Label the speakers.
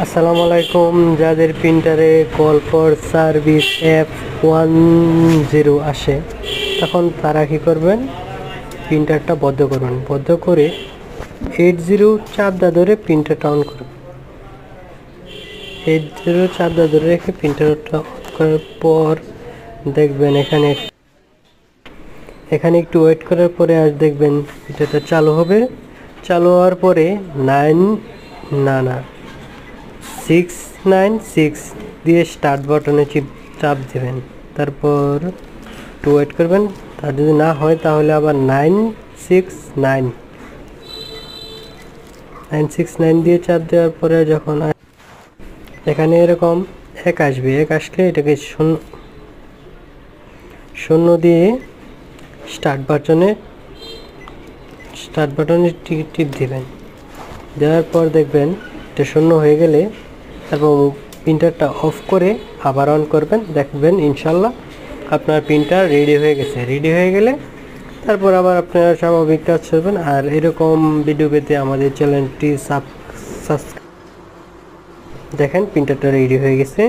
Speaker 1: আসসালামু আলাইকুম। যাদের প্রিন্টারে কল ফর সার্ভিস F10 আসে তখন তারা কি করবেন, প্রিন্টারটা বন্ধ করবেন। বন্ধ করে 80 চাপটা ধরে প্রিন্টারটা অন করবেন। 80 চাপটা ধরে রেখে প্রিন্টারটা অন করার পর দেখবেন এখানে একটু ওয়েট করার পরে আর দেখবেন প্রিন্টারটা চালু হবে। চালু হওয়ার পরে 696 দিয়ে স্টার্ট বাটনে চাপ দেবেন। তারপর একটু ওয়েট করবেন। আর যদি না হয় তাহলে আবার 969 দিয়ে চাপ দেওয়ার পরে যখন এখানে এরকম এক আসবে, এক আসলে এটাকে শূন্য দিয়ে স্টার্ট বাটনে টিপ দিবেন। দেওয়ার পর দেখবেন এটা শূন্য হয়ে গেলে তারপর প্রিন্টারটা অফ করে আবার অন করবেন। দেখবেন ইনশাল্লাহ আপনার প্রিন্টার রেডি হয়ে গেছে। রেডি হয়ে গেলে তারপর আবার আপনারা স্বাভাবিক কাজ করবেন। আর এরকম ভিডিও পেতে আমাদের চ্যানেলটি সাবস্ক্রাইব। দেখেন প্রিন্টারটা রেডি হয়ে গেছে।